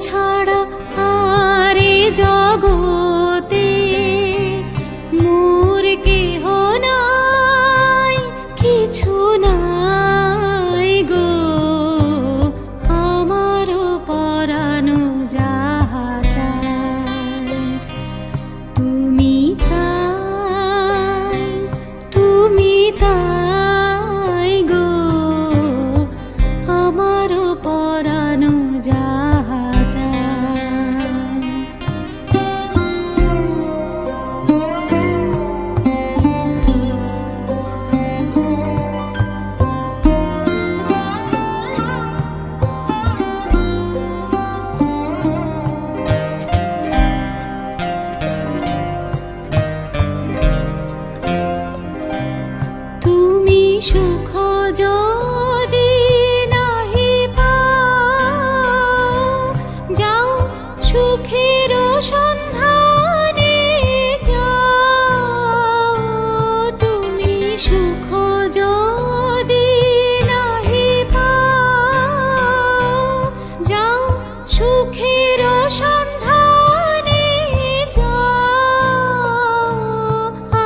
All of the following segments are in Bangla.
ছাড়া আরে জগতে মোর কেহ নাই, কিছু নাই গো। আমারও পরানো যাহা চায় তুমি তাই, তুমি তাই গো। আমারও পরানো যাহা চায়। তুমি সুখ যদি নাহি পাও, যাও সুখের সন্ধানে যাও। তুমি সুখ যদি নাহি পাও, যাও সুখের সন্ধানে যাও।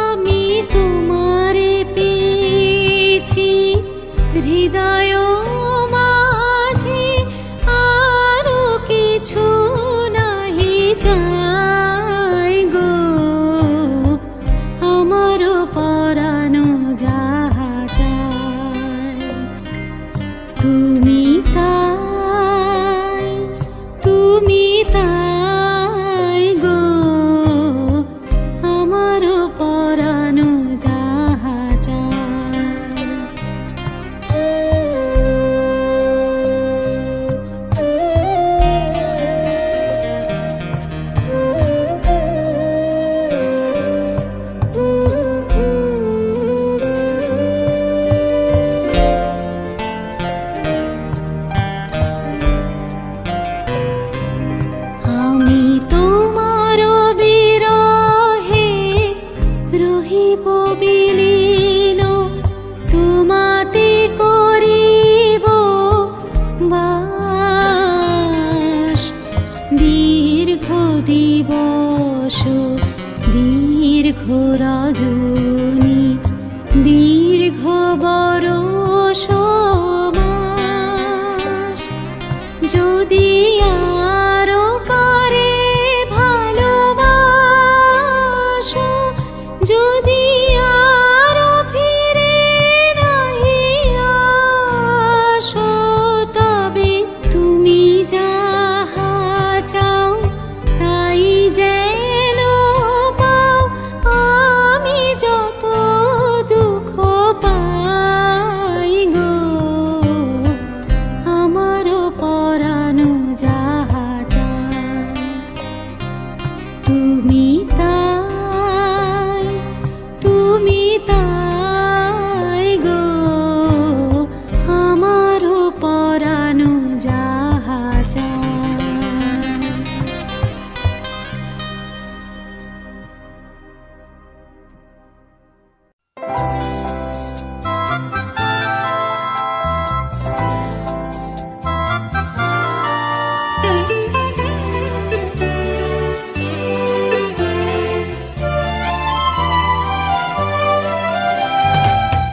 আমি তোমারে পেয়েছি হৃদয় মাঝে, আরো কিছু নাহি চাই গো। আমারও পরানো যাহা চায় তুমি তাই, তুমি তাই গো। আমারও পরানো যাহা চায়। আমি তোমার বিরহে রহিব বিলীন, তোমাতে করিব বাস। দীর্ঘ দিবস দীর্ঘ রজনী, দীর্ঘ বরষ মাস। যদি আরো করে ভালোবাসো, যদি আরো ফিরে নাহি আসো, তবে তুমি যাহা চাও তাই যেন পাও। আমি যত দুঃখ পাই গো, আমারও পরানো যাহা চায় তুমি তাই, তুমি তাই গো। আমারও পরানো যাহা চায়।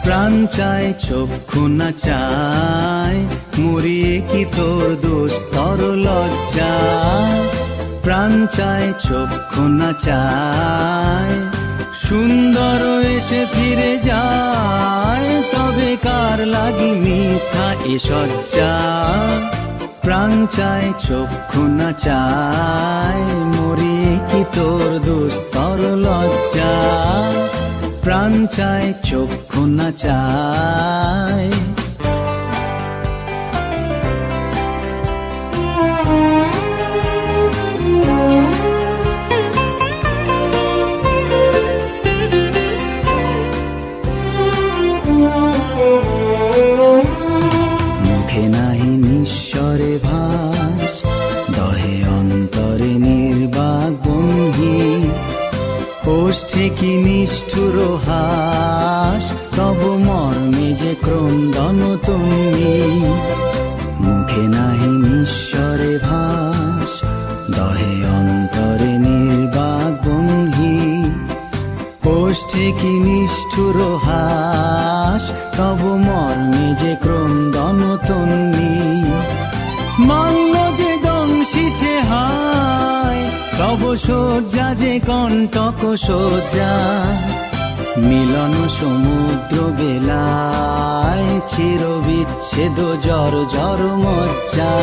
প্রাণ চায় চক্ষু না চায়, মরিয়ে কি তোর দুস্তর লজ্জা। প্রাণ চায় চক্ষু না চায়, সুন্দর এসে ফিরে যায়, তবে কার লাগি মিথ্যা এ সজ্জা। প্রাণ চায় চক্ষু না চায়, মরিয়ে কি তোর দুস্তর লজ্জা। প্রাণ চায় চক্ষু না চায়। মুখে নাহি নিঃস্বরে ভাস, দহে অন্তরে নির্বাক বন্ধি। ওষ্ঠে কি নিষ্ঠুর হাস, তব মর্মে যে ক্রন্দন তুমি। মুখে নাহি নিঃস্বরে ভাস, ওঠে কি নিষ্ঠুর হাস, তব মর্মে যে ক্রন্দন তন্নি। মান্য যে দংশিছে হায়, তব শয্যা যে কণ্টক শয্যা। মিলন সমুদ্র বেলায় চির বিচ্ছেদ জর জর মজ্জা।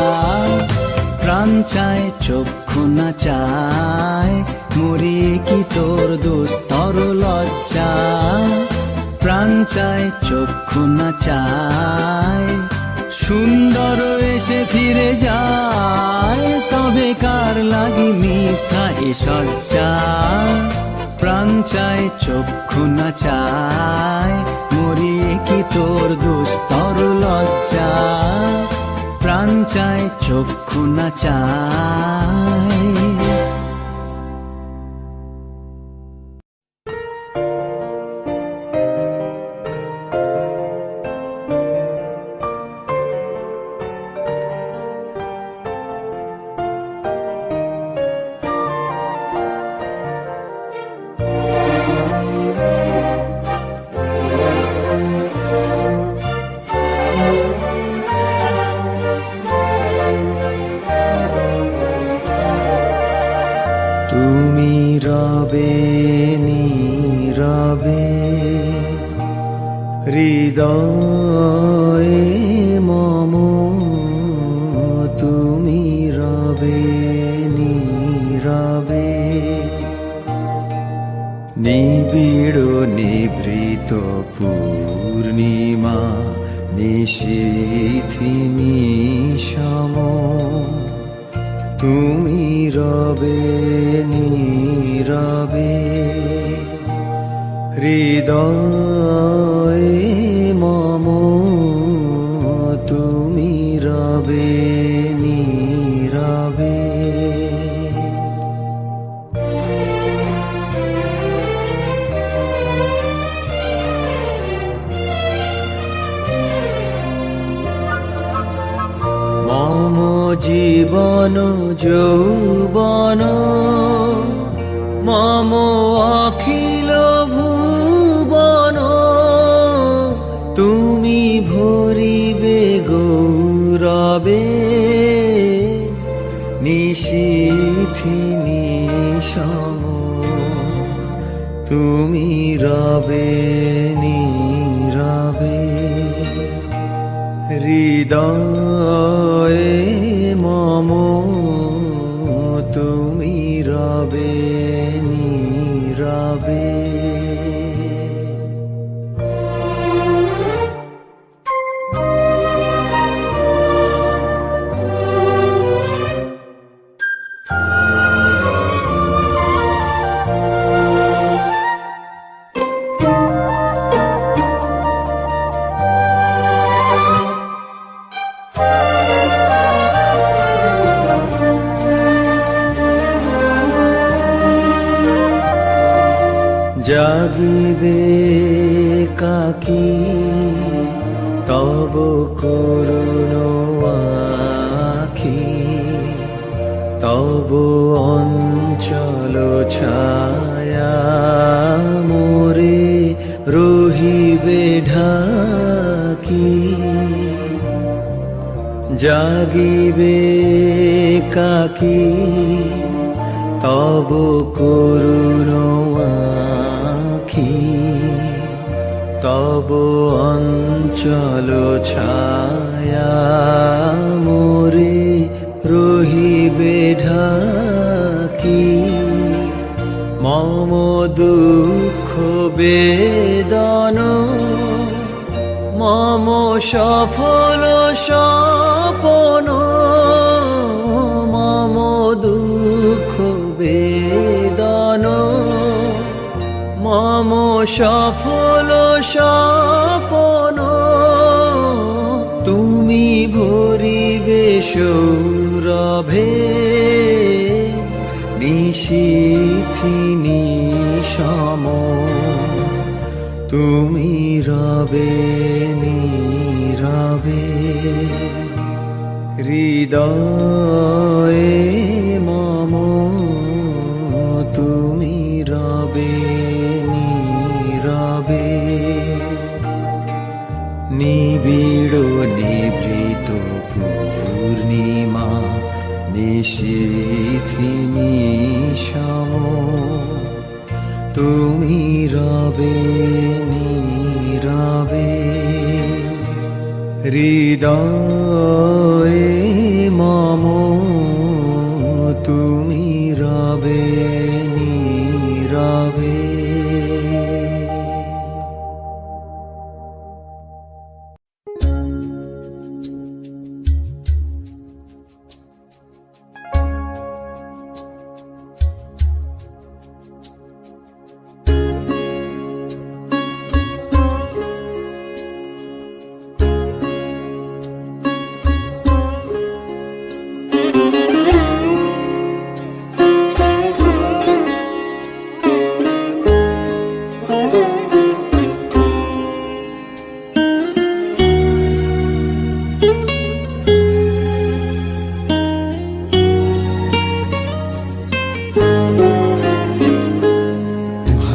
প্রাণ চায় চক্ষু না চায়, মরি কি তোর দুস্তর লজ্জা। প্রাণ চায় চক্ষু না চায়, সুন্দর এসে ফিরে যায়, তবে কার লাগি মিথ্যা এ সজ্জা। প্রাণ চায় চক্ষু না চায়, মরি কি তোর দুস্তর লজ্জা। প্রাণ চায় চক্ষু না চায়। তুমি রবে নীরবে হৃদয়ে মম, তুমি রবে নীরবে নিবিড় নিভৃত পূর্ণিমা নিশীথি নিশম। তুমি রবে নীরবে হৃদয়ে মম, তুমি রবে নীরবে। মম জীবন যৌবন, মম অখিল ভুবন, তুমি ভরিবে গৌরবে নিশীথি নিশম। তুমি রবে নীরবে হৃদয়ে মম, তুমি রবে নীরবে। জাগিবে কাকি তব করুণ আখি, তব অঞ্চল ছায়া মোরে রহিবে ঢাকি। জাগিবে কাকি তব করুণ আখি, তব অঞ্চল ছায়া মোরে রহিবে ঢাকি। মম দুঃখ বেদন মম সফল স্বপন, মম দুঃখ বেদন মম সফল স্বপন। তুমি ভরিবে সৌরভে নিশীথি নিশম, তুমি রবে নীরবে হৃদয়ে মম, তুমি রবে নীরবে। নিশীথিনী সম তুমি রবে নীরবে হৃদয়ে মম তুমি রবে নীরবে।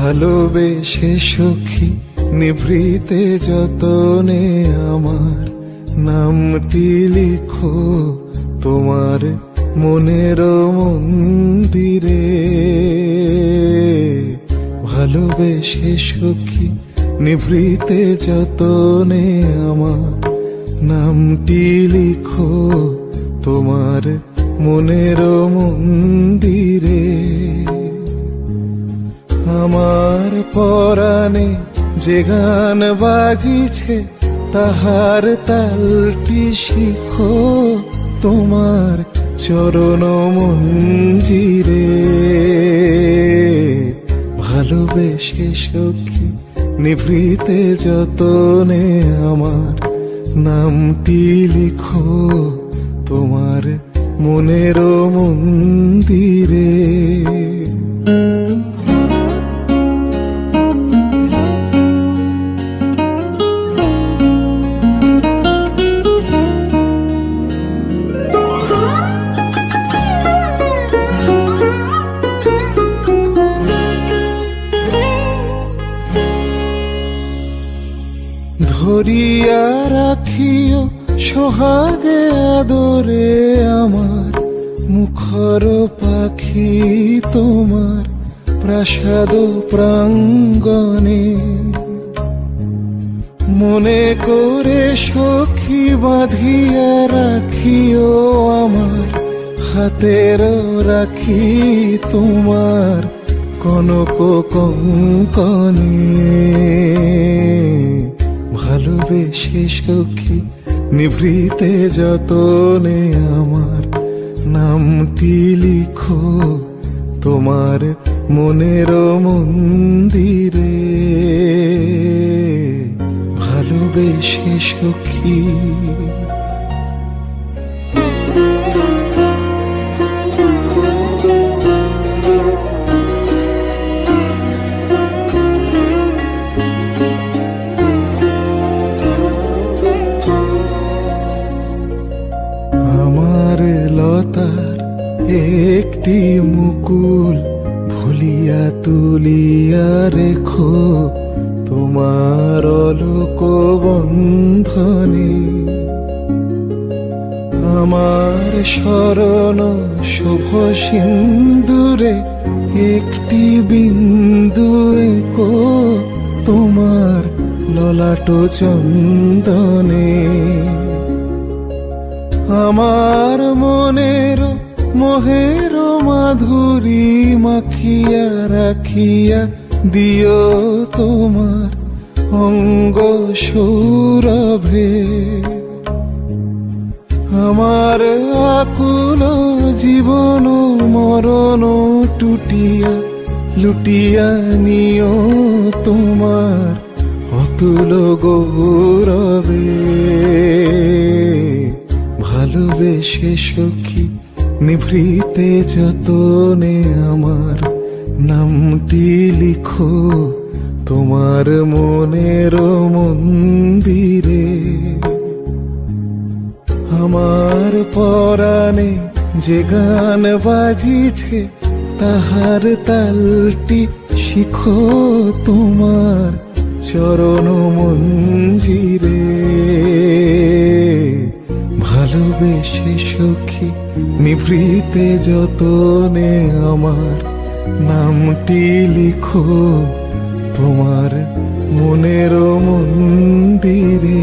ভালোবেসে সখী নিভৃতে যতনে আমার নামটি লিখো তোমার মনের মন্দিরে। ভালোবেসে সখী নিভৃতে যতনে আমার নামটি লিখো তোমার মনের মন্দিরে। আমার পরাণে যে গান বাজিছে তাহার তালটি শিখো তোমার চরণ মঞ্জিরে। ভালোবেসে সখী নিভৃতে যতনে আমার নামটি লিখো তোমার মনের মন্দিরে। ধরিয়া রাখিও সোহাগে আদরে আমার মুখর পাখি তোমার প্রাসাদ প্রাঙ্গণে। মনে করে সখী বাঁধিয়া রাখিও আমার হাতের রাখি তোমার কনক কঙ্কণে। ভালোবেসে সখী নিভৃতে যতনে আমার নামটি লিখো তোমার মনের মন্দিরে। ভালোবেসে সখী লতার একটি মুকুল ভুলিয়া তুলিয়া রেখো তোমার অলোক বন্ধনে। আমার শরণ শুভ সিন্দুরে একটি বিন্দু এঁকো তোমার ললাট চন্দনে। আমার মনের মোহের মাধুরী মাখিয়া রাখিয়া দিও তোমার অঙ্গ সৌরভে। আমার আকুল জীবন মরণ টুটিয়া লুটিয়া নিও তোমার অতুল গৌরবে। ভালোবেসে সখী নিভৃতে যতনে আমার নামটি লিখো তোমার মনের মন্দিরে। আমার পরাণে যে গান বাজিছে তাহার তালটি শিখো তোমার চরণ মঞ্জিরে। ভালোবেসে সখী নিভৃতে যতনে আমার নামটি লিখো তোমার মনের মন্দিরে।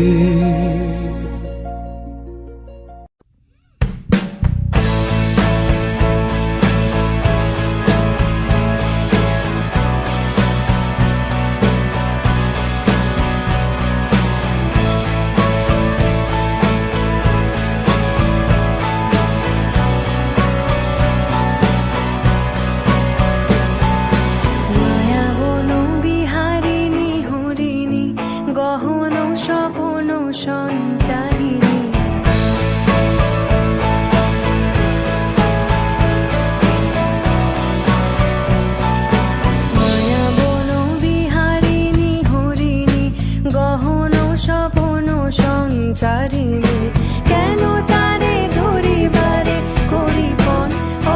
গহন স্বপন সঞ্চারিণী মায়াবন বিহারিণী হরিণী গহন স্বপন সঞ্চারিণী কেন তারে ধরিবারে করিপন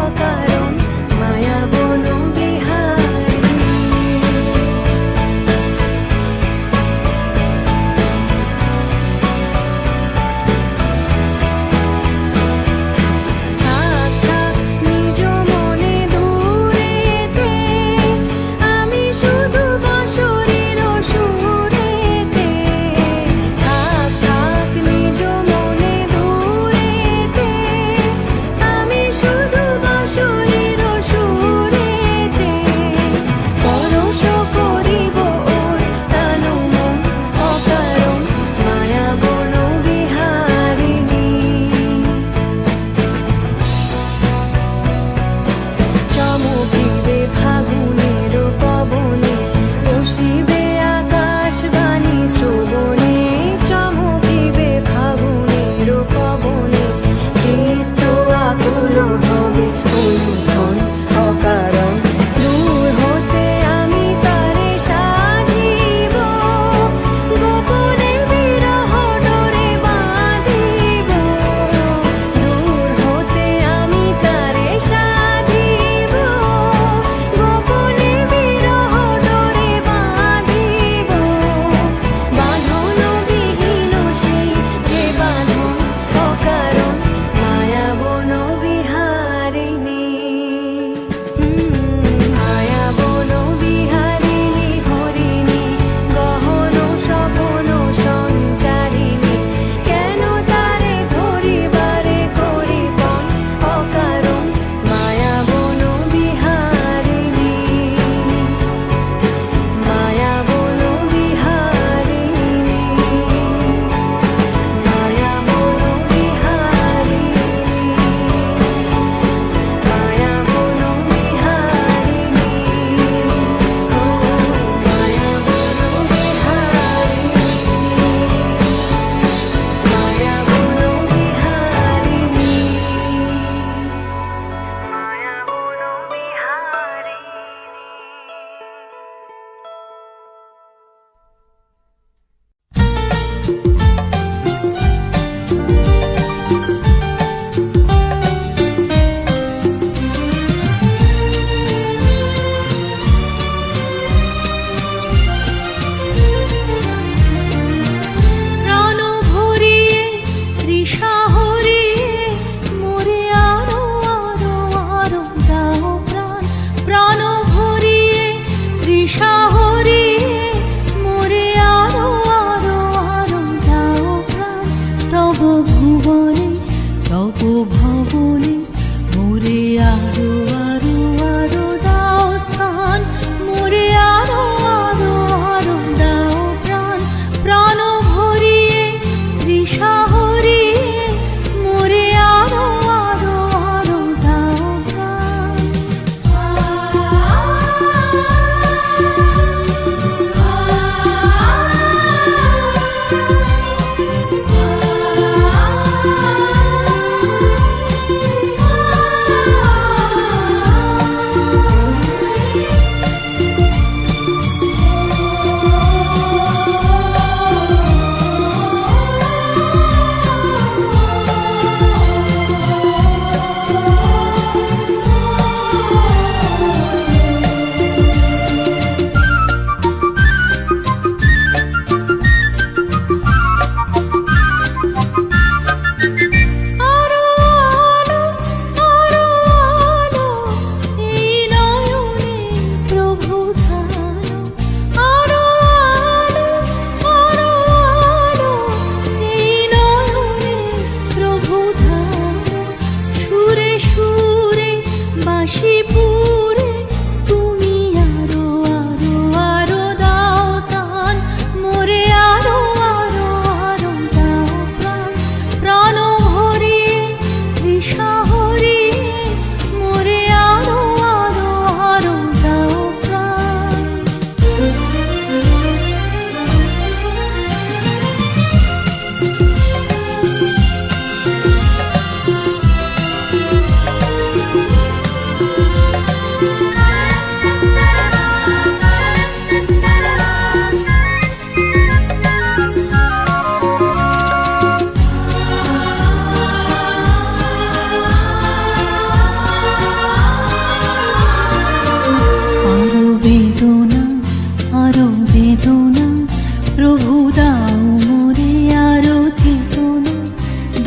অকারণ মায়াবন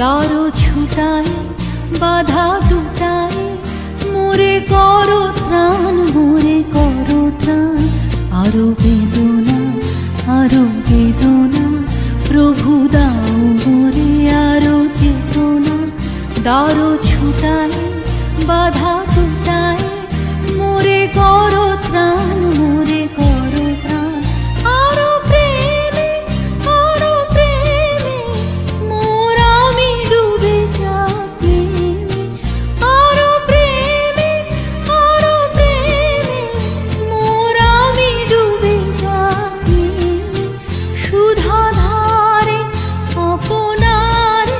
দারু ছুটায় বাধা দুটায় মোরে করো ত্রাণ, মোরে করো ত্রাণ। আরো বেদনা, আরো বেদনা, প্রভু দাও মোরে আরো চেতনা। দারু ছুটায় বাধা দুটায় মোরে করো ত্রাণ, মোরে করো ত্রাণ। আরো প্রেমে, আরো প্রেমে মোর আমি ডুবে যাই। আরো প্রেমে, আরো প্রেমে মোর আমি ডুবে যাই। সুধা ধারে আপনারে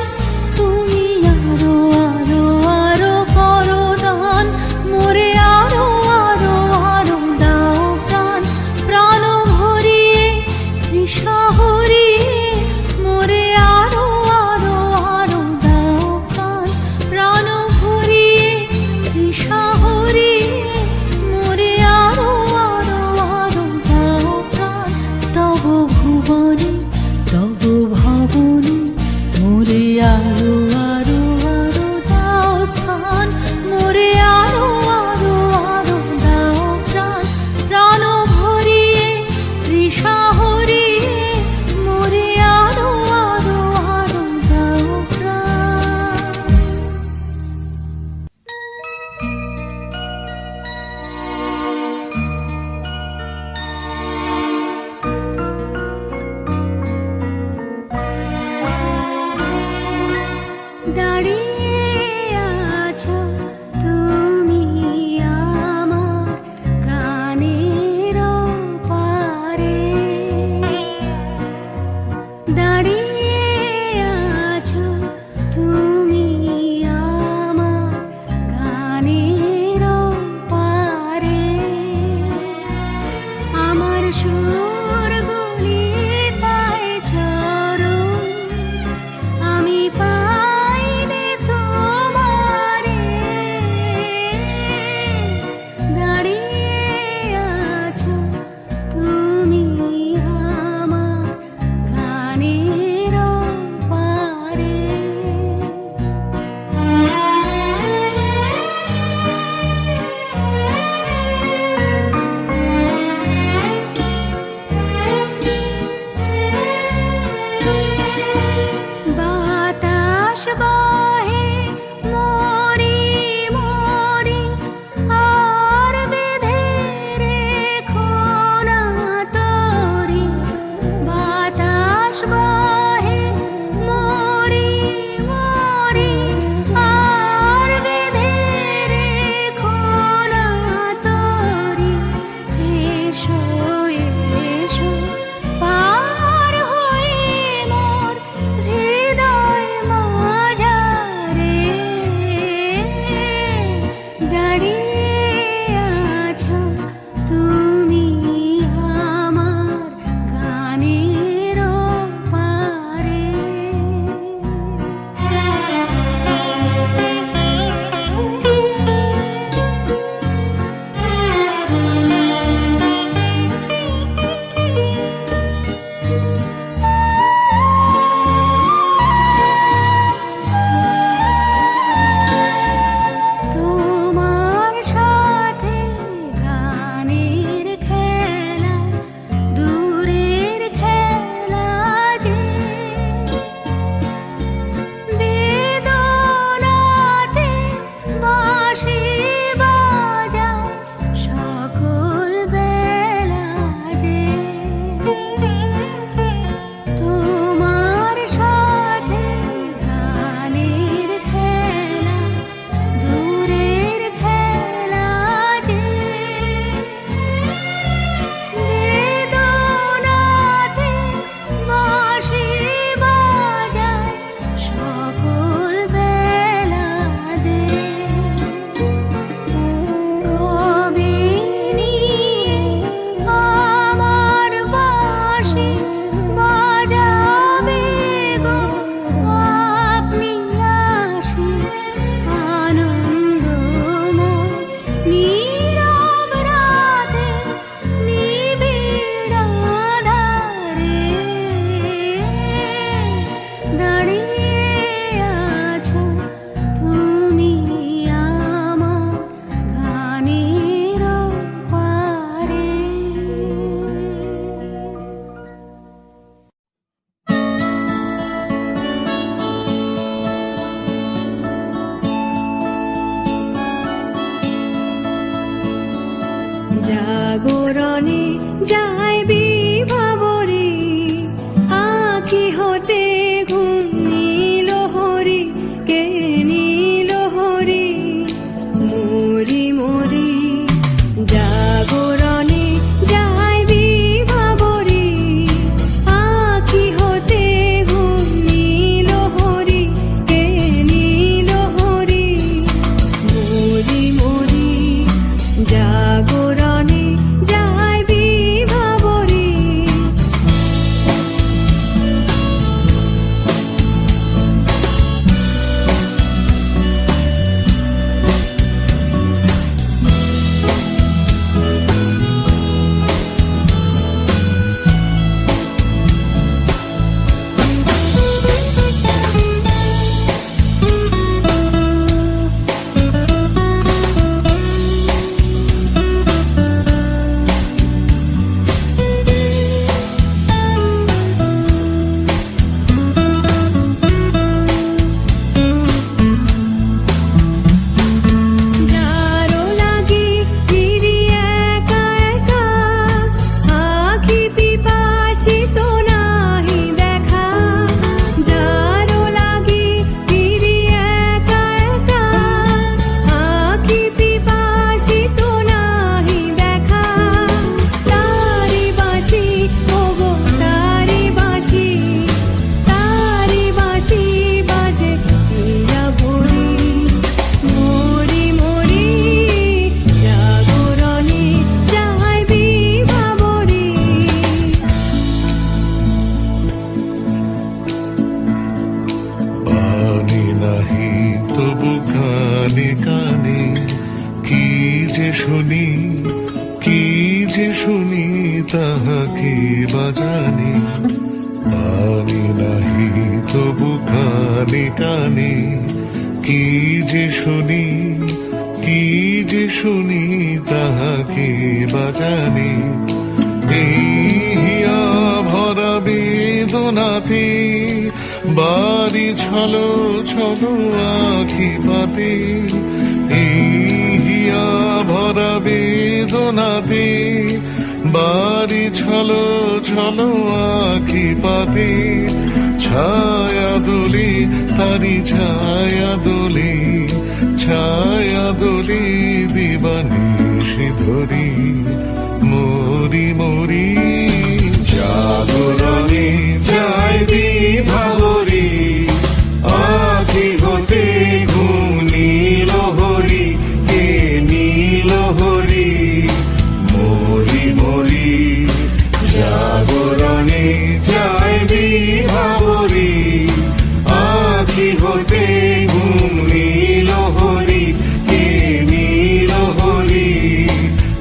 তুমি আরো আরো আরো করো দান, মোরে আরো আরো আরো দাও প্রাণ। প্রাণ ভরিয়ে তৃষা হরিয়ে মোরে আরো আরো আরো দাও প্রাণ। প্রাণ ভরিয়ে তৃষা হরিয়ে মোরে আরো আরো আরো দাও প্রাণ। তব ভুবনে তব ভবনে মোরে আরো আরো আরো দাও স্থান, মোরে আরো আরো আরো দাও প্রাণ। প্রাণ ভরিয়ে তৃষা হরিয়ে মোরে আরো আরো আরো দাও প্রাণ। দাঁড়িয়ে আছো তুমি আমার গানের পারে। দাঁড়িয়ে আছো তুমি আমার গানের পারে। আমার সুর গুলি পায় চরণ, আমি পাইনে তোমারে। দাঁড়িয়ে আছো তুমি আমার গানের পারে। বাতাস বহে মরি মরি আর বেঁধে রেখো না তরি। বাতাস বহে মরি মরি আর বেঁধে রেখো না তরি। এসো এসো পার হয়ে মোর হৃদয় মাঝারে। জাগরণে যায় বিভাবরে আঁখি হতে ঘুম নীল হরি কে নীল হরি মরি মরি জাগরণে যায় বিভাবরে আঁখি হতে ঘুম নীল হরি কে নীল হরি মরি মরি জাগরণে যায় বিভাবরে যারো লাগে ফিরি একা একা আঁখি পিপাসিত নাহি দেখা যারো লাগে ফিরি একা একা আঁখি পিপাসিত নাহি দেখা তারি বাঁশি ওগো তারি বাঁশি বাজে হীরা ভরি মরি মরি জাগরণে যায় বিভাবরে বাণী নাহি তবু কানে কানে কি যে শুনি তাহাকে বাজানি বাণী নাহি তবু কানে কানে কি যে শুনি তাহাকে বাজানি এই হিয়া ভরা বেদনাতে বাড়ি ছলো ছলো আখি পাতে এই হিয়া ভরা বেদনাতে বাড়ি ছলো ছলো আখি পাতে ছায়া দোলে তারি ছায়া দোলে দিবানিশি ধরি মরি মরি জাগরণে যায় বিভাবরে আখি হতে ঘুম নীল হরি কে নীল হরি মরি মরি জাগরণে যায় বিভাবরে আখি হতে ঘুম নীল হরি কে নীল হরি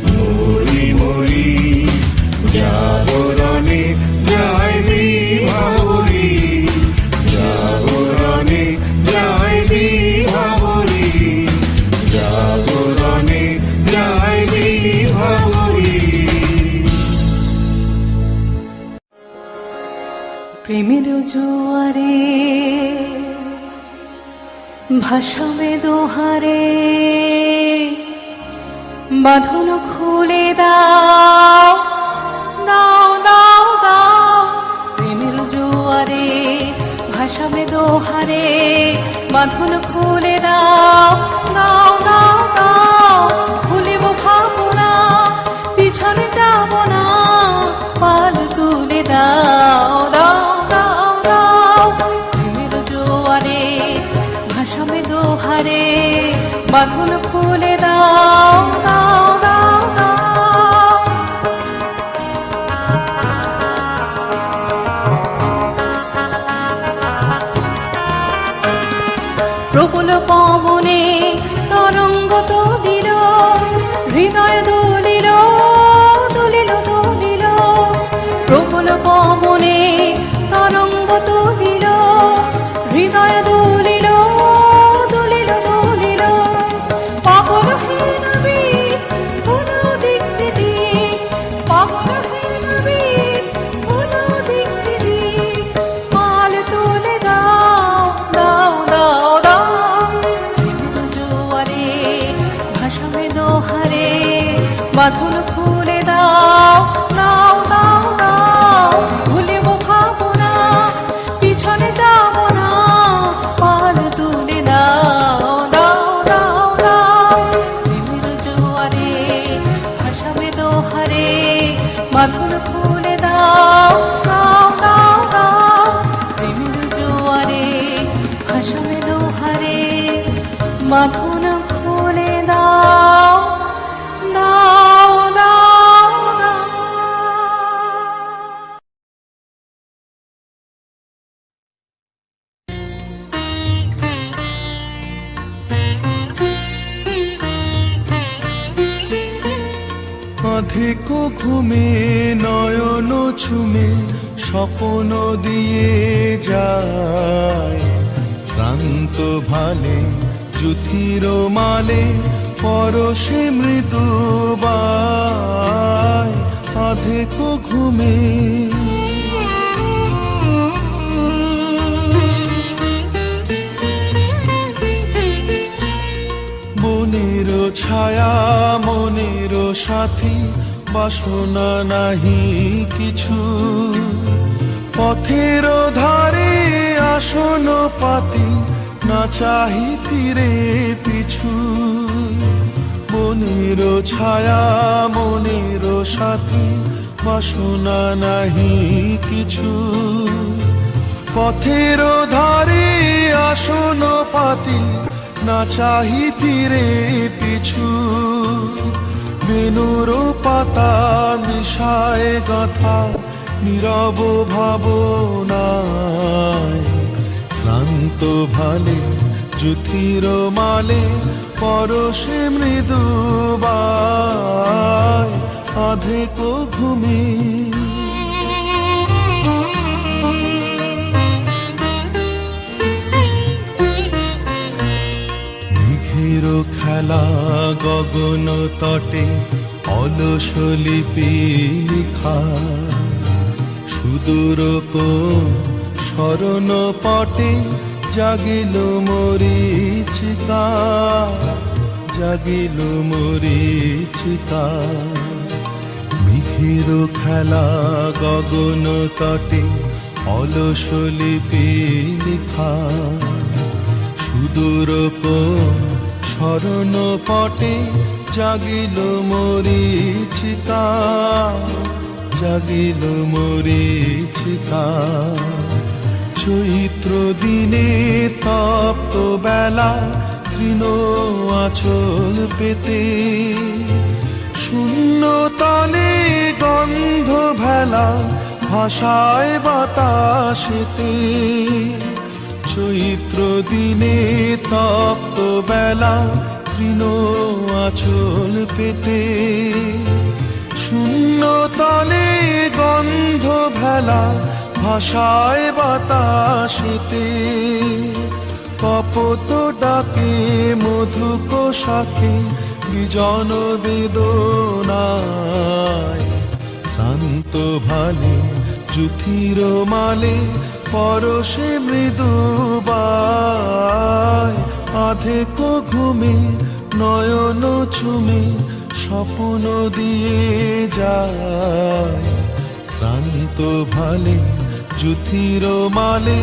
মরি মরি জাগরণে যায় বিভাবরে জাগরণে যায় বিভাবরে জাগরণে যায় বিভাবরে প্রেমের জোয়ারে ভাসাবে দোহারে বাঁধন খুলে দাও দাও দাও দাও প্রেমের জোয়ারে ভাসাবে দোহারে বাঁধন খুলে দাও দাও দাও দাও ভুলিব ভাবনা পিছনে যাব না পাল তুলে দাও দাও দাও দাও প্রেমের জোয়ারে ভাসাবে দোহারে বাঁধন খুলে দাও দাও দাও দাও প্রবল পবনে তরঙ্গ তুলিল হৃদয় দুলিল দুলিল দুলিল প্রবল পবনে তরঙ্গ তুলিল হৃদয় দুলিল দুলিল দুলিল পাগল হয়ে নবী বাঁধন খুলে দাও, দাও, দাও, দাও। অধিক ঘুমে নয়ন ছুমে স্বপ্ন দিয়ে যায়, শ্রান্ত ভালে যুথির মালে পরশে মৃদুবায়। অধিক ঘুমে বনের ছায়া মনের সাথী, বাসনা নাহি কিছু, পথের ধারে আসন পাতি, না চাহি ফিরে পিছু। বনের ছায়া মনের সাথী, বাসনা নাহি কিছু, পথের ধারে আসন পাতি, না চাহি ফিরে পিছু। বেনুর পাতা মিশায় গাথা নীরব ভাবনায়, শ্রান্ত ভালে যুথির মালে পরশে মৃদুবায়। অধিক ঘুমে মেঘের খেলা গগন তটে, অলস লিপি লিখা, সুদূর স্মরণ পটে জাগিল মরীচিকা, জাগিল মরীচিকা। মেঘের খেলা গগন তটে, অলস লিপি লিখা, সুদূর স্মরণ পটে জাগিল মরীচিকা, জাগিল মরীচিকা। চৈত্র দিনে তপ্ত বেলা, তৃণ আঁচল পেতে, শূন্য তলে গন্ধ ভেলা, ভাষায় বাতাসেতে। চৈত্র দিনে তপ্ত বেলা, তৃণ আঁচল পেতে, শূন্য তলে গন্ধ ভেলা, ভাষায় বাতাসেতে। কপোত ডাকে মধুক শাখে, বিজন বেদনায়, শান্ত ভালে যুথির মালে পরশে মৃদুবায়। অধিক ঘুমে নয়ন চুমে স্বপ্ন দিয়ে যায়, শান্ত ভালে যুথির মালে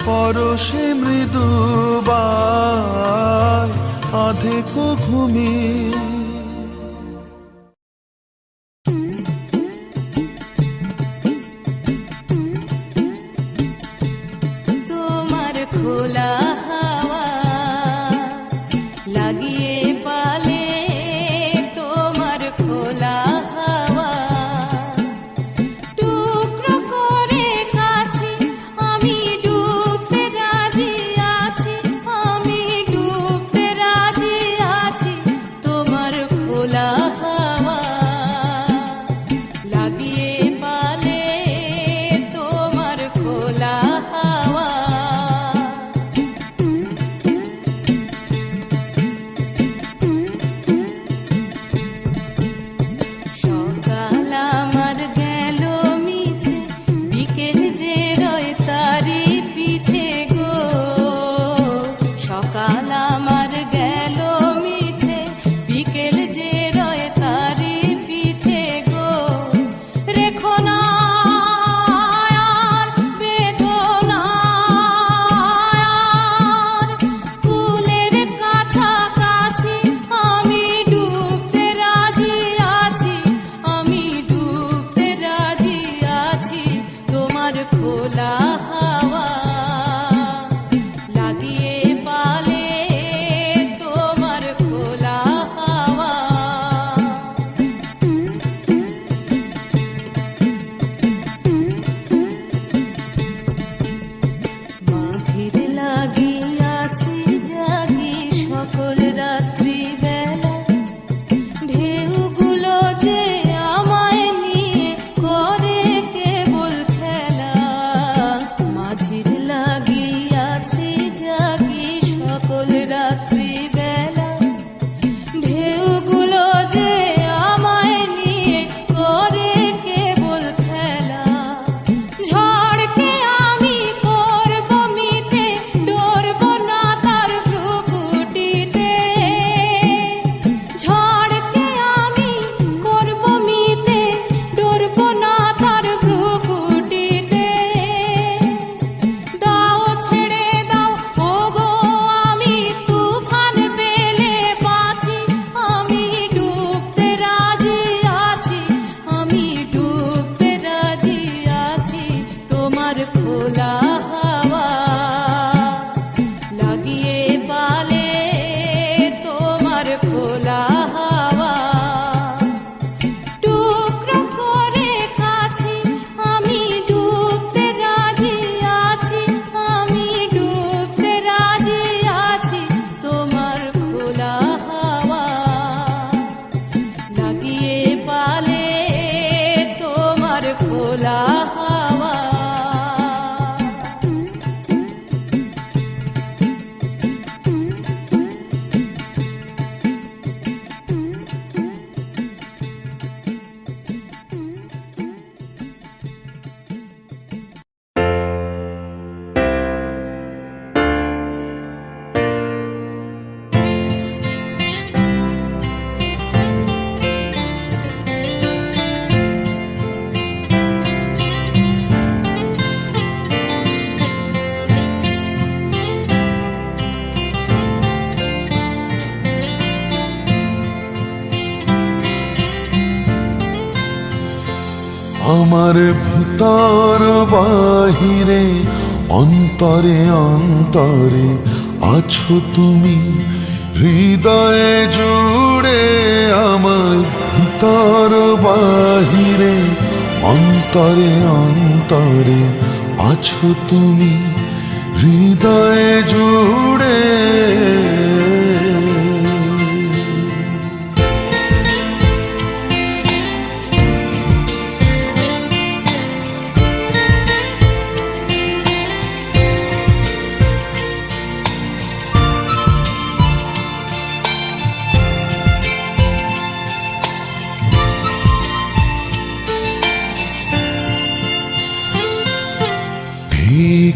পরশে মৃদুবায়। অধিক ঘুমে তোমার খোলা হাওয়া লাগিয়ে পালে, তোমার খোলা হাওয়া টুকরো করে কাছে, আমি ডুবতে রাজি আছি, আমি ডুবতে রাজি আছি। তোমার লাগিয়ে পালে তোমার খোলা হাওয়া টুকরো করে কাছি আমি ডুবতে রাজি আছি আমি ডুবতে রাজি আছি তোমার খোলা হাওয়া লাগিয়ে পালে তোমার খোলা হাওয়া আমার ভিতর বাহিরে অন্তরে অন্তরে আছো তুমি হৃদয়ে জুড়ে আমার ভিতর বাহিরে অন্তরে অন্তরে আছো তুমি হৃদয়ে জুড়ে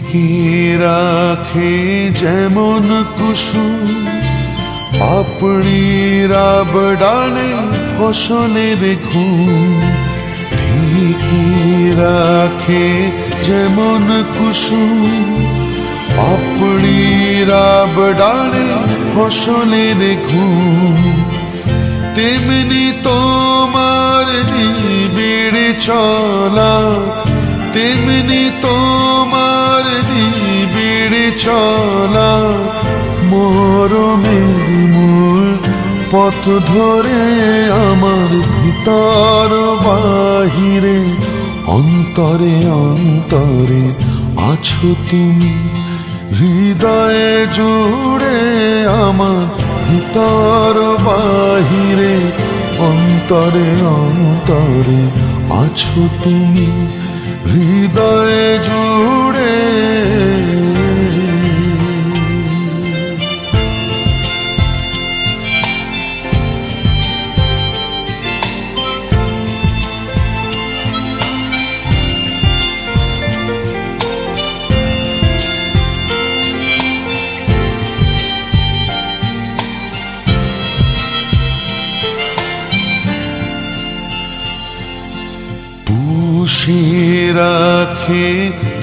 ঢেকে রাখে যেমন কুসুম পাপড়ির আবডালে ফসলের ঘুম ঢেকে রাখে যেমন কুসুম পাপড়ির আবডালে ফসলের ঘুম তেমনি তোমার নিবিড় চলা তেমনি তোমার নিবিড় চলা মরমের মূল পথ ধরে আমার ভিতর বাহিরে অন্তরে অন্তরে আছো তুমি হৃদয়ে জুড়ে আমার ভিতর বাহিরে অন্তরে অন্তরে আছো তুমি হৃদয়ে জুড়ে পুষে রাখে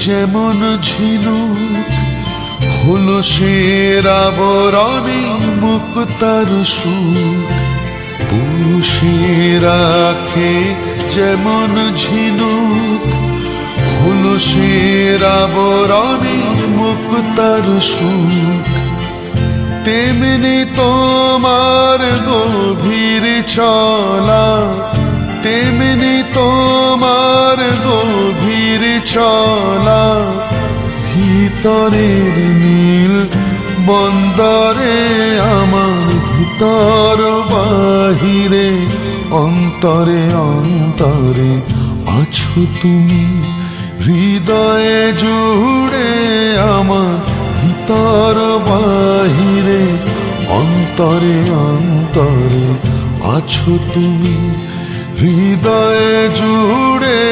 যেমন ঝিনুক খোলসের আবরণে মুক্তার সুখ পুষে রাখে যেমন ঝিনুক খোলসের আবরণে মুক্তার সুখ তেমনি তোমার গভীর চলা তেমনি তোমার গভীর চলা ভিতরের নীল বন্দরে আমার ভিতর বাহিরে অন্তরে অন্তরে আছো তুমি হৃদয়ে জুড়ে আমার ভিতর বাহিরে অন্তরে অন্তরে আছো তুমি হৃদয়ে জুড়ে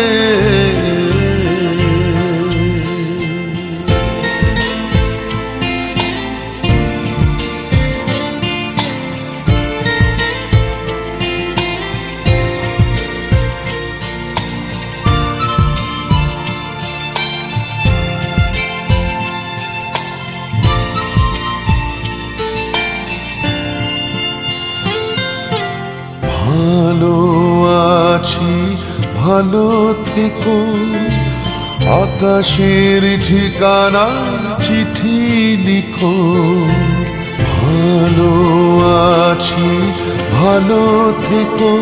ভালো আছি ভালো থেকো আকাশের ঠিকানা চিঠি লিখো। ভালো আছি ভালো থেকো,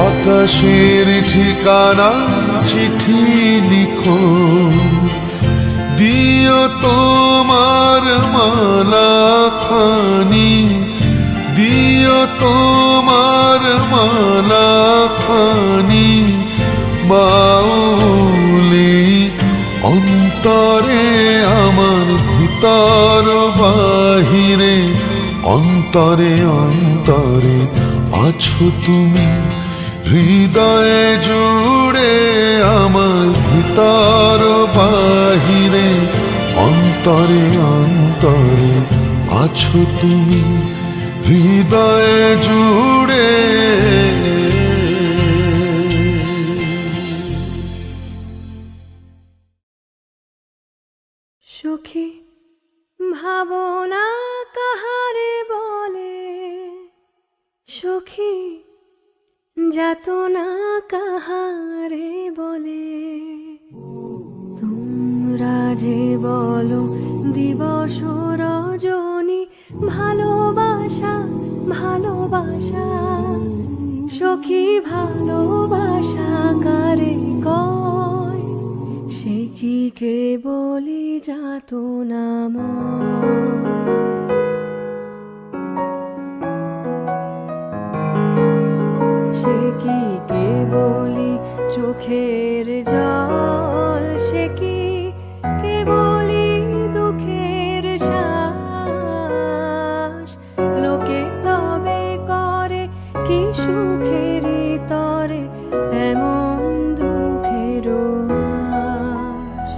আকাশের ঠিকানা চিঠি লিখো। দিও তোমার মালা খানি, দিও তোমার মালা খানি, বাউলি অন্তরে আমার ভিতর বাহিরে, অন্তরে অন্তরে আছো তুমি, হৃদয়ে জুড়ে আমার ভিতর বাহিরে, অন্তরে অন্তরে আছো তুমি, হৃদয়ে জুড়ে। সখী ভাবনা কাহারে বলে, সখী যাতনা কাহারে বলে। তোমরা যে বলো দিবস রজনী, ভালোবাসা ভালোবাসা, সখী ভালোবাসা কারে কয়, সে কি কে বলি যাতনা ময়। সে কি কে বলি চোখের জল, সে কি কে বলি দুঃখের শ্বাস। লোকে তবে করে কি সুখের তরে এমন দুঃখের আশ।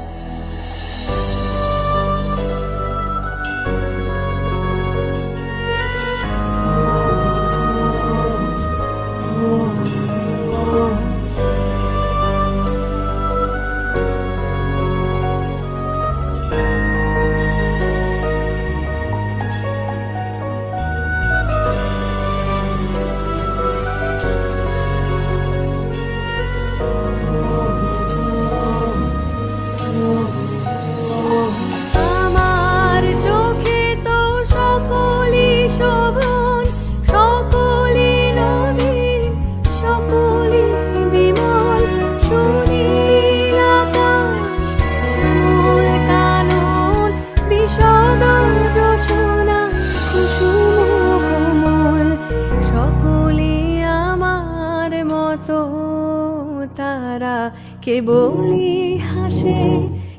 তারা কে বলি হাসে,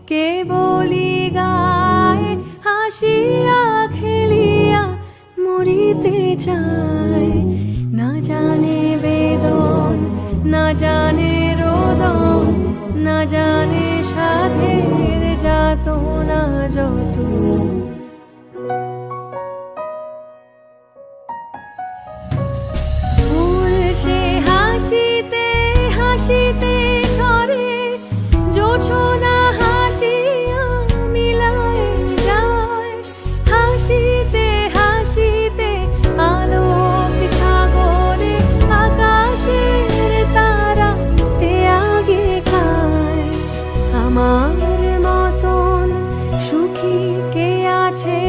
কে বলি গায়, হাসিয়া খেলিয়া মরিতে চায়। না জানে বেদন, না জানে রোদন, না জানে সাধের যাতনা যত। ফুল সে হাসিতে হাসিতে ঝরে, জোছনা হাসিয়া মিলায় যায়। হাসিতে হাসিতে আলোক সাগরে, আকাশের তারা তে আগে খায়। আমার মতন সুখী কে আছে,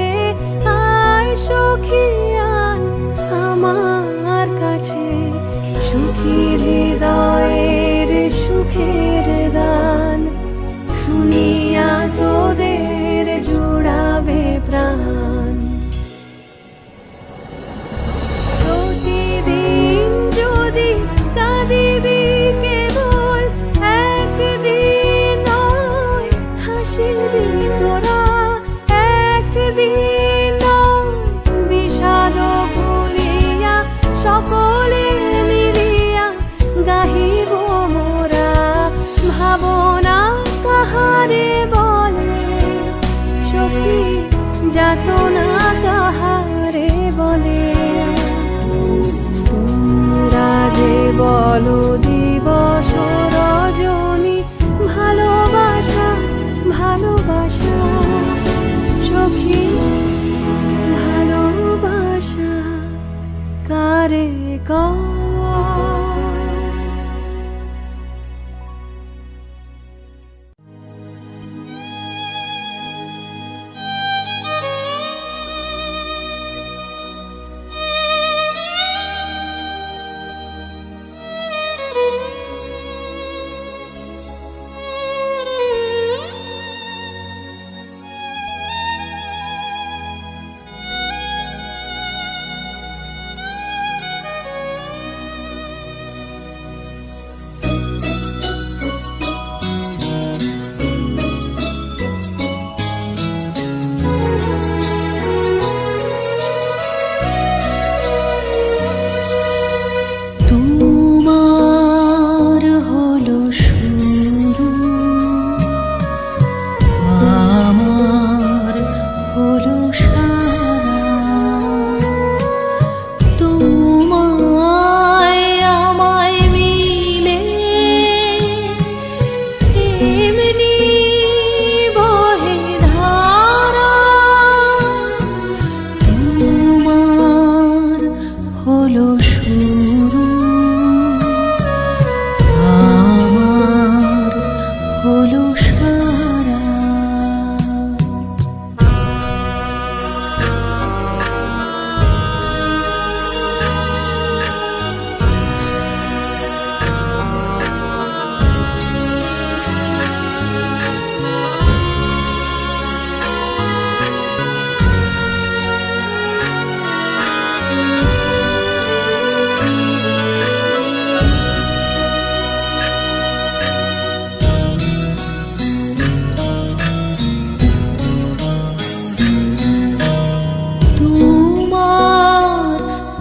আয় সখী আয় আমার কাছে। সুখী হৃদয়ের সুখের গান শুনিয়া তোদের জুড়াবে প্রাণ। প্রতিদিন যদি কাঁদিবি কেবল একদিন নয়, হাসিবি তোরা একদিন নয়। বিষাদ ভুলিয়া সকলে মিলিয়া গাহিব মোরা, ভাবনা কাহারে বলে, সখী যাতনা কাহারে বলে। তোমরা যে বলো দিবস রজনী, ভালোবাসা ভালোবাসা, সখী ভালোবাসা কারে কয়।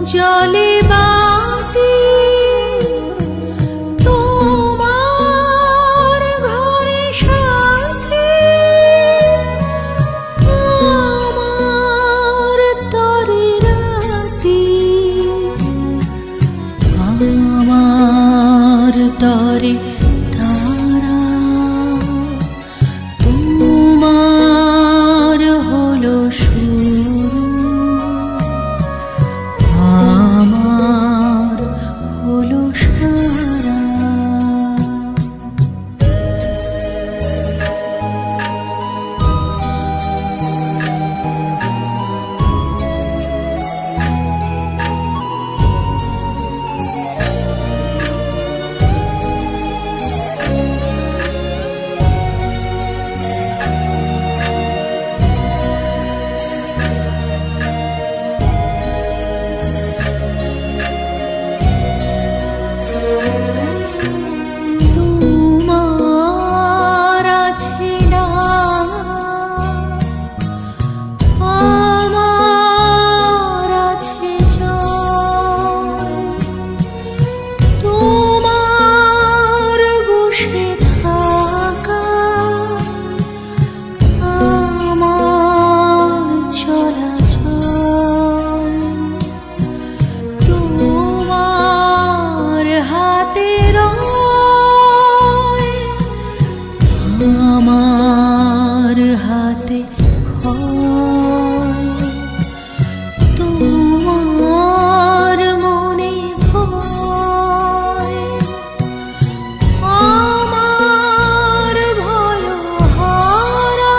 জলে বাতি তোমার ঘরে সাথী আমার তরে রাতি আমার তরে তারা তোমার হলো শুরু আমার হলো সারা তোমার আছে ডাক আমার আছে জল তোমার বসে থাকা আমার চলাচল তোমার হাতে আমার হাতে খয় তোমার মনে ভয় আমার ভয় হারা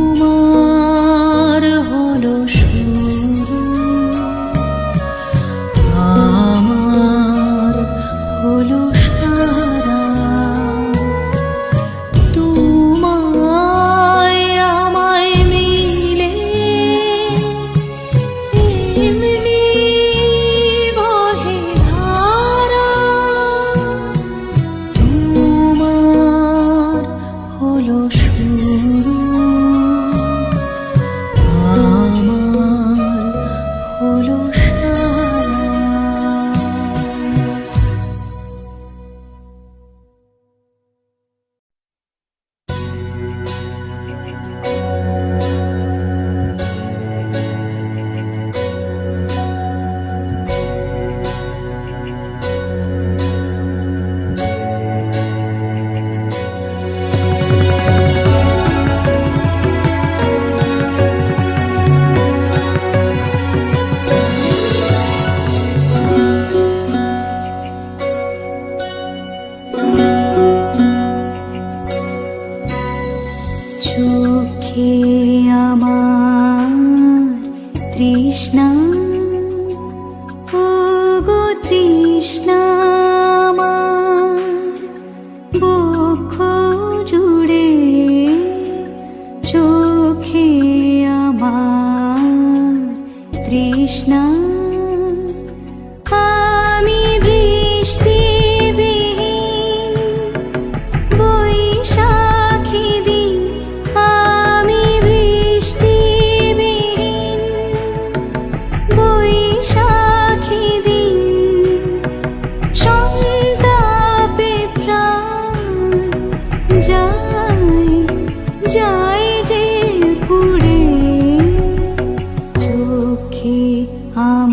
তোমার হলো শুরু আমার হলো সারা তোমায় আমায় মিলে এমনি বহে ধারা তোমার হলো শুরু আমার হলো সারা চোখে আমার তৃষ্ণা ওগো তৃষ্ণা আমার বক্ষ জুড়ে চোখে আমার তৃষ্ণা আমি বৃষ্টিবিহীন বৈশাখী দিন আমি বৃষ্টিবিহীন বৈশাখী দিন সন্তাপে প্রাণ যায় যায় যে পুড়ে চোখে আমার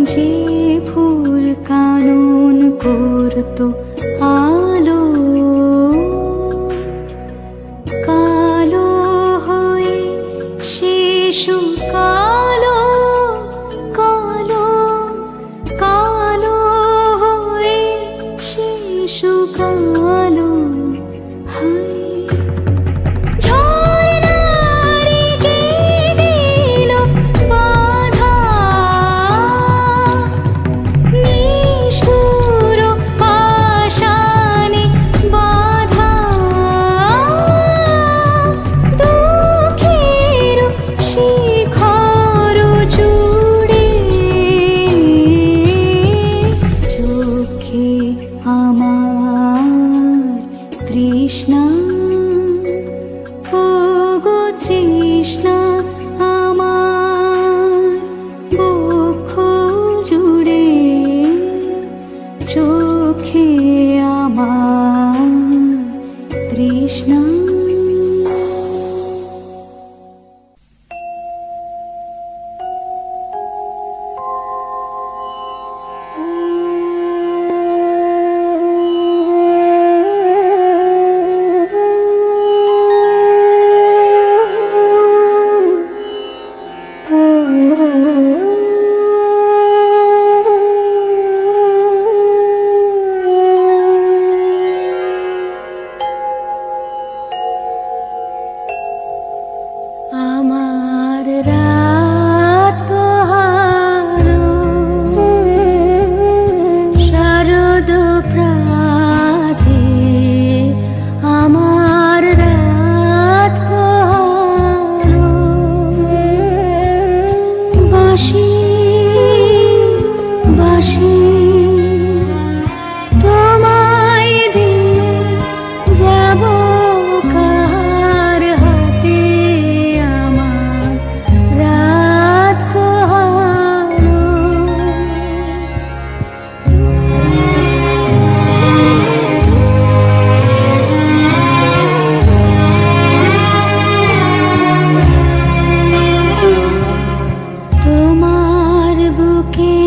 যে ফুল কানন করতো আলো কালো হয়ে শেষ কালো কালো কালো হয়ে শেষ কালো হায় ঝর্ণারে কে দিল বাধা নিষ্ঠুর পাষাণে বাধা দুঃখের শিখর জুড়ে চোখে আমার তৃষ্ণা ওগো তৃষ্ণা আমার বক্ষ জুড়ে চোখে আমার তৃষ্ণা আমার রাত পোহারো শারদ প্রাতে আমার রাত পোহারো বাঁশি বাঁশি তোমায় দিয়ে যাব কার হাতে আমার রাত পোহারো তোমার বুকে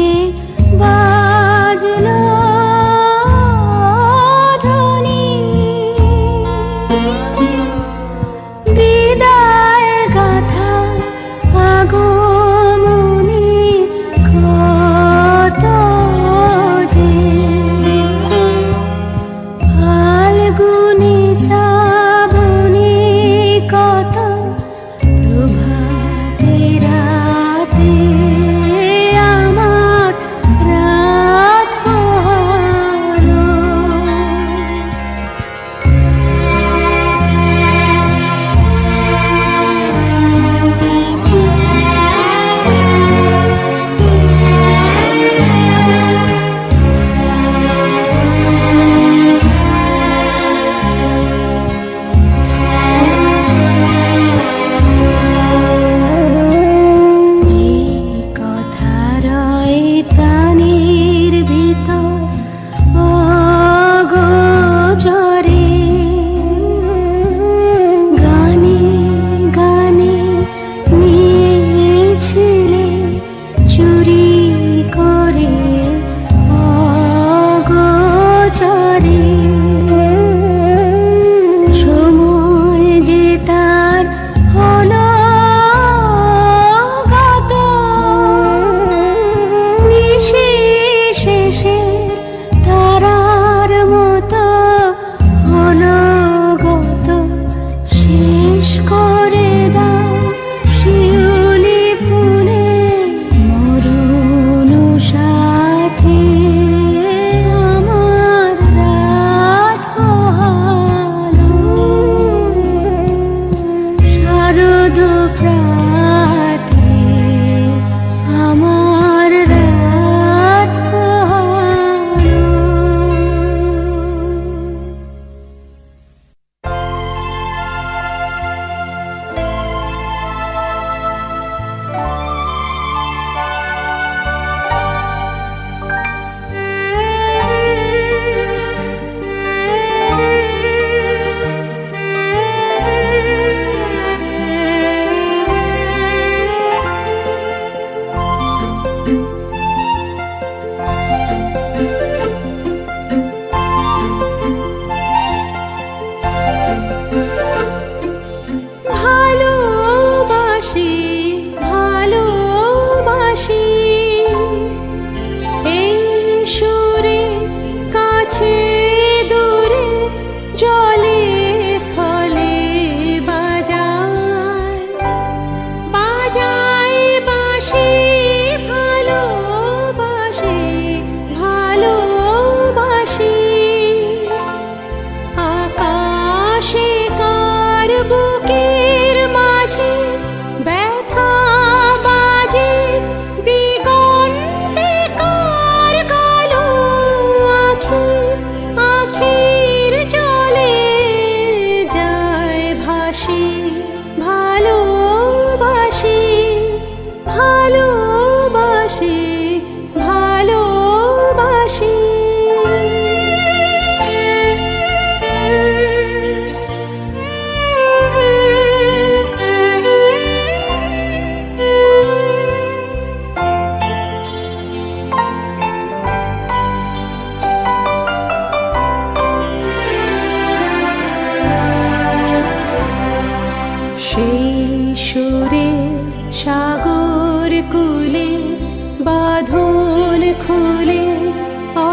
খুলে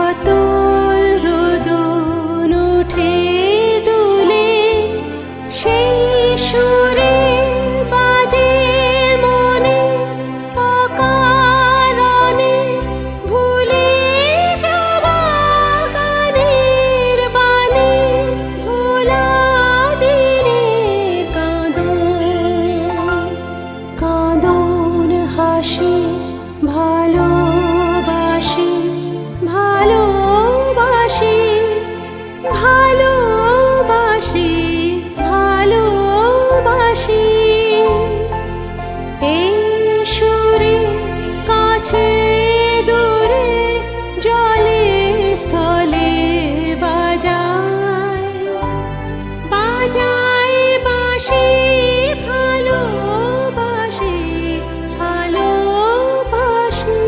অতল রোদন উঠে দুলে, সেই সুরে বাজে মনে অকারণে ভুলে যাওয়া গানের বাণী, ভোলা দিনের কাঁদন, কাঁদন হাসি ভালোবাসি, ভালোবাসি, ভালোবাসি, ভালোবাসি। এই সুরে কাছে দূরে জলে স্থলে বাজায়, বাজায় বাঁশি, ভালোবাসি, ভালোবাসি।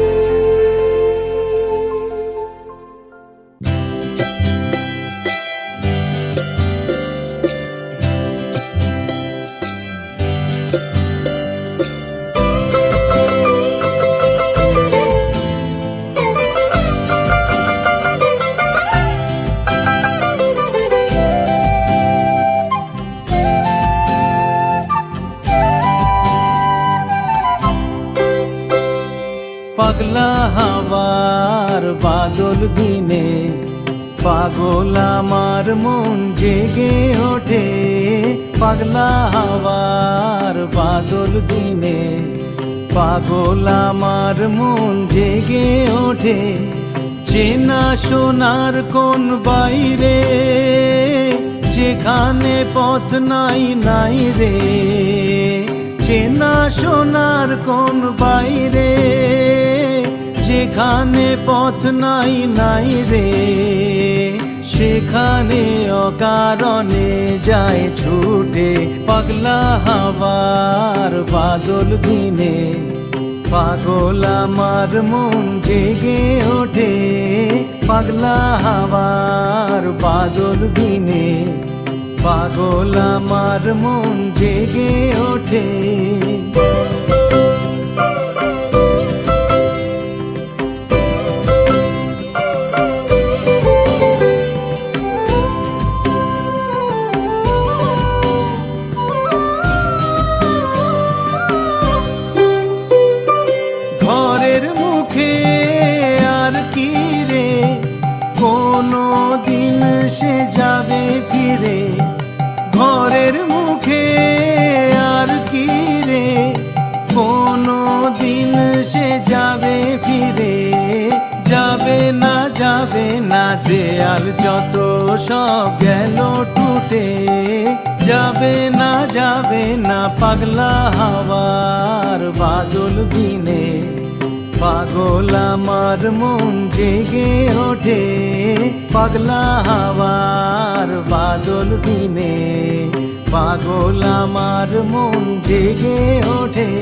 পাগলা হাওয়ার বাদল দিনে পাগল আমার মন জেগে ওঠে, পাগলা হাওয়ার বাদল দিনে পাগল আমার মন জেগে ওঠে। চেনা সোনার কোন বাইরে যেখানে পথ নাই নাই রে, চেনা সোনার কোন বাইরে যেখানে পথ নাই নাই রে, সেখানে অকারণে যায় ছুটে। পাগলা হাওয়ার বাদল দিনে পাগল আমার মন জেগে ওঠে, পাগলা হাওয়ার বাদল দিনে পাগল আমার মন জেগে ওঠে। ঘরের মুখে আর কি রে কোনো দিন সে যাবে ফিরে, ঘরের মুখে আর কি রে কোনো দিন সে যাবে ফিরে, যাবে না যাবে না দেয়াল যত সব গেল টুটে, যাবে না যাবে না পাগলা হাওয়ার বাদল দিনে পাগল আমার মন জেগে ওঠে, পাগলা হাওয়ার বাদল দিনে পাগল আমার মন জেগে ওঠে।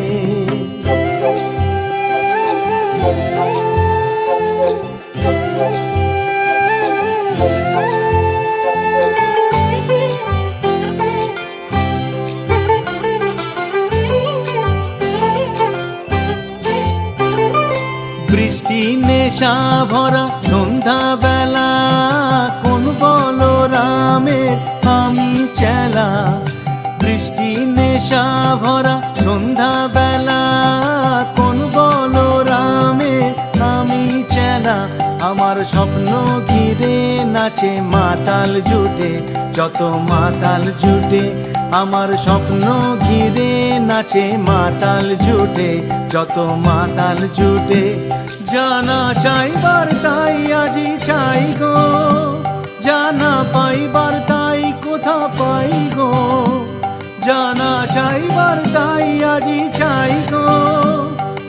বৃষ্টি নেশা ভরা সন্ধ্যা বেলা কোন বলরামের আমি চেলা, বৃষ্টি নেশা ভরা সন্ধ্যা বেলা কোন বলরামের আমি চেলা। আমার স্বপ্ন ঘিরে নাচে মাতাল জুটে, যত মাতাল জুটে আমার স্বপ্ন ঘিরে নাচে মাতাল জুটে, যত মাতাল জুটে। জানা চাইবার তাই আজি চাই গো, জানা পাইবার তাই কোথা পাই গো, জানা চাইবার তাই আজি চাই গো,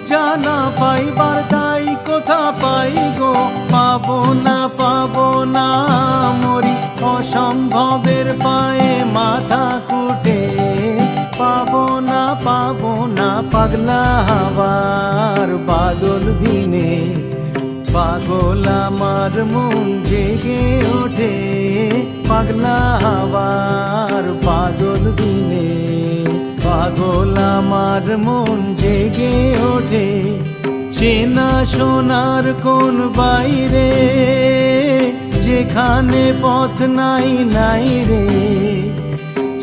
জানা পাইবার তাই কোথা পাই গো। পাবো না মরি অসম্ভবের পায়ে মাথা কুটে, পাবো না পাগলা হাওয়ার বাদল দিনে পাগল আমার মন জেগে ওঠে, পাগলা হাওয়ার বাদল দিনে পাগল আমার মন জেগে ওঠে। চেনা সোনার কোন বাইরে, যেখানে পথ নাই নাই রে,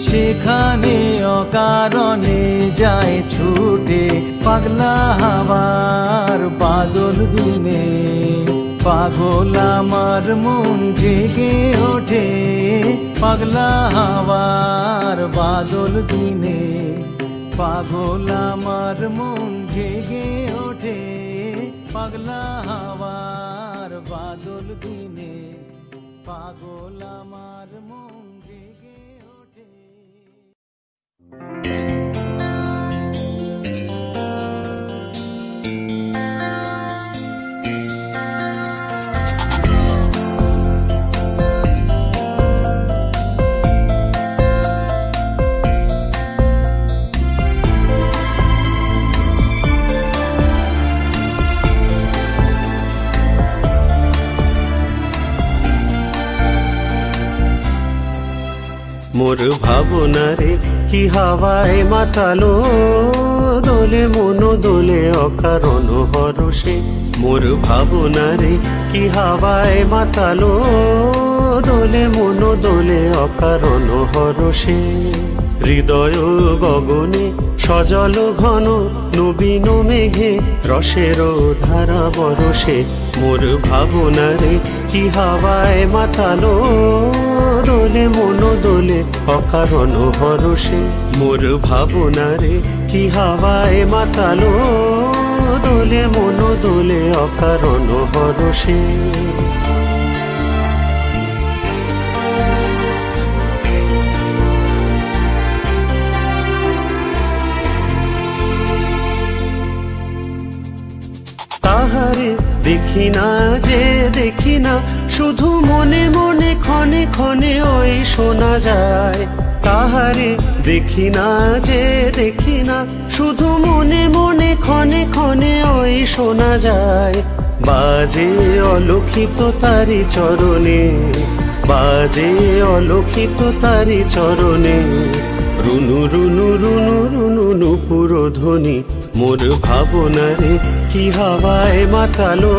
সেখানে অকারণে যায় ছুটে পাগলা হাওয়ার বাদল দিনে। পাগল আমার মন জেগে ওঠে পাগলা হাওয়ার বাদল দিনে। পাগল আমার মন জেগে ওঠে পাগলা হাওয়ার বাদল দিনে। পাগল আমার মন জেগে ওঠে। মোর ভাবনারে কি হাওয়ায় মাতালো, দোলে মন দোলে অকারণ হরষে। মোর ভাবনারে কি হাওয়ায় মাতালো, দোলে মন দোলে অকারণ হরষে। হৃদয় গগনে সজল ঘন নবীন মেঘে রসের ধারা বরসে। মোর ভাবনারে কি হাওয়ায় মাতালো, দোলে মন দোলে অকারণ হরষে। মোর ভাবনারে কি হাওয়ায় মাতালো, দোলে মন দোলে অকারণ হরষে। তাহারে দেখি না যে দেখি না, শুধু মনে মনে ক্ষণে ক্ষণে ওই শোনা যায়। তাহারে দেখি না যে দেখি না, শুধু মনে মনে ক্ষণে ক্ষণে ওই শোনা যায়। বাজে অলক্ষিত তারি চরণে, বাজে অলক্ষিত তারি চরণে। রুনু রুনু রুনু রুনু নুপুর ধ্বনি। মোর ভাবনারে কি হাওয়ায় মাতালো,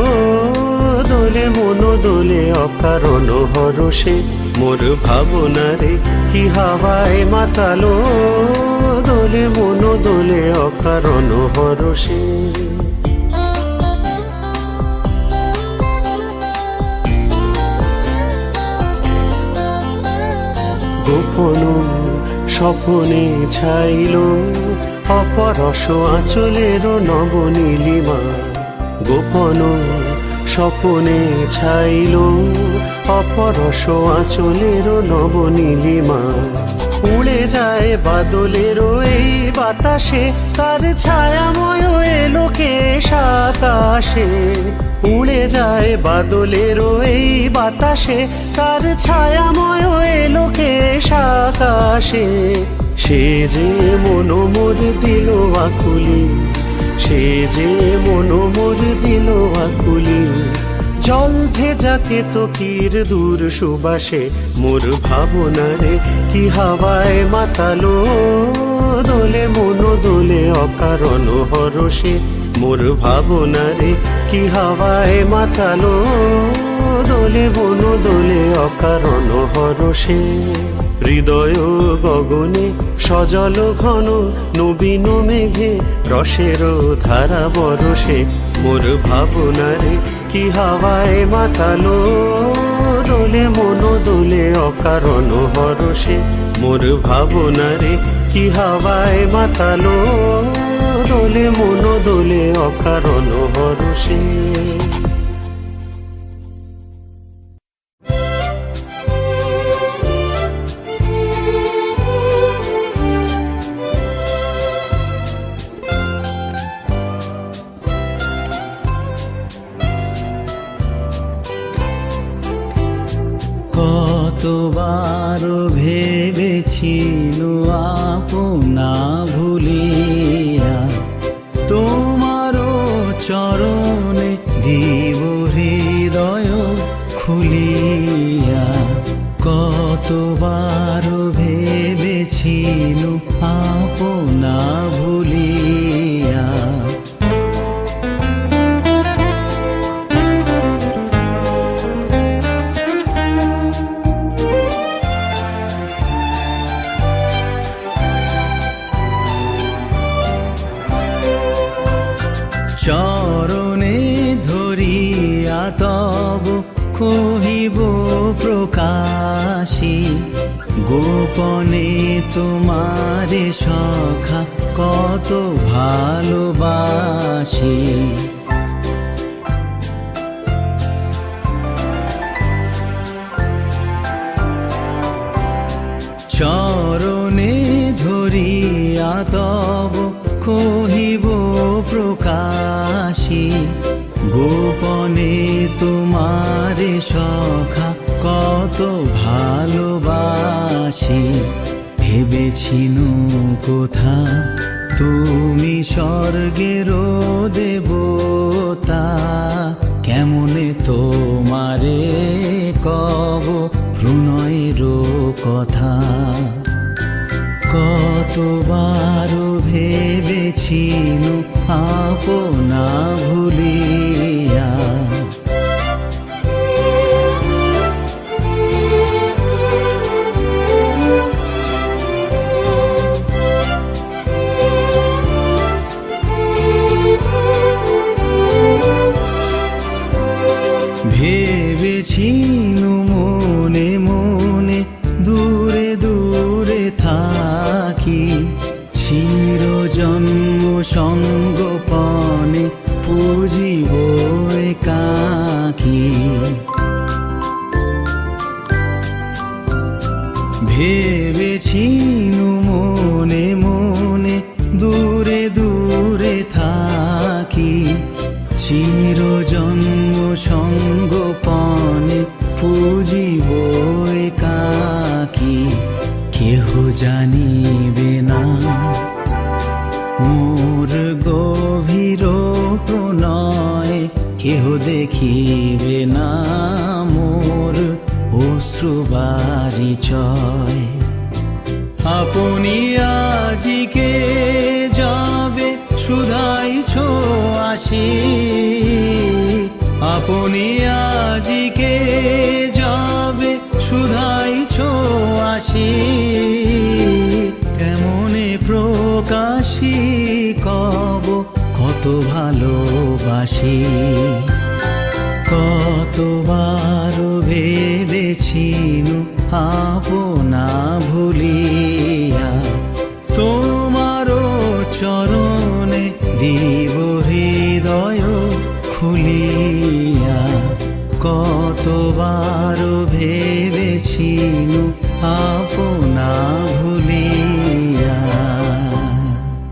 দোলে মন দোলে অকারণ হরষে। মোর ভাবনারে কি হাওয়ায় মাতালো, দোলে মন দোলে অকারণ হরষে। গোপন স্বপনে ছাইল অপরস আঁচলের নবনীলিমা। গোপন স্বপনে ছাইল অপরস আঁচলের নবনীলিমা। উড়ে যায় বাদলের এই বাতাসে, তার ছায়াময় এলোকেশ আকাশে। উড়ে যায় বাদলের এই বাতাসে, তার ছায়াময় এলোকেশ আকাশে। সে যে মন মোর দিল আকুলি, সে যে মন মোর দিল আকুলি। জল ভেজা কেতকীর দূর সুবাসে। মোর ভাবনারে কি হাওয়ায় মাতালো, দোলে মন দোলে অকারণ হরষে। মোর ভাবনারে কি হাওয়ায় মাতালো, দোলে মন দোলে অকারণ হরষে। হৃদয় গগনে সজল ঘন নবীন মেঘে রসের ধারা বরসে। মোর ভাবনারে কি হাওয়ায় মাতালো, দোলে মন দোলে অকারণ হরষে। মোর ভাবনারে কি হাওয়ায় মাতালো, দোলে মন দোলে অকারণ হরষে। কতবার ভেবেছিল আপনা ভুলিয়া, তোমারও চরণে দিব হৃদয় খুলিয়া। কতবার ভেবেছিল আপনা ভুলিয়া, তব কহিব প্রকাশী, গোপনে তোমারে সখা কত ভালোবাসি। চরণে ধরিয়া তব কহিব প্রকাশী, গোপনে তোমারে সখা কত ভালোবাসি। ভেবেছিনু কোথা তুমি স্বর্গের দেবতা, কেমনে তোমারে কব প্রণয়ের কথা। কতবার ভেবেছিনু আপনা ভুলিয়া, ভেবেছিনু মনে মনে দূরে দূরে থাকি, চিরজন্ম সঙ্গপনে পুজিব একাকী। ভেবেছিনু মনে মনে দূরে দূরে থাকি, চিরজন্ম সঙ্গপনে পুজিব একাকী। কেহ জানিবে না মোর গভীর প্রণয়, কেহ দেখিবে না মোর অশ্রুবারিচয়। আপনি আজিকে যাবে শুধাইছ আসি, আপনি আজিকে যাবে শুধাইছ আসি। কেমনে প্রকাশী কব কত ভালোবাসি। কতবার ভেবেছিনু আপনা ভুলিয়া, তোমারও চরণে দিব হৃদয় খুলিয়া। কতবার ভেবেছিনু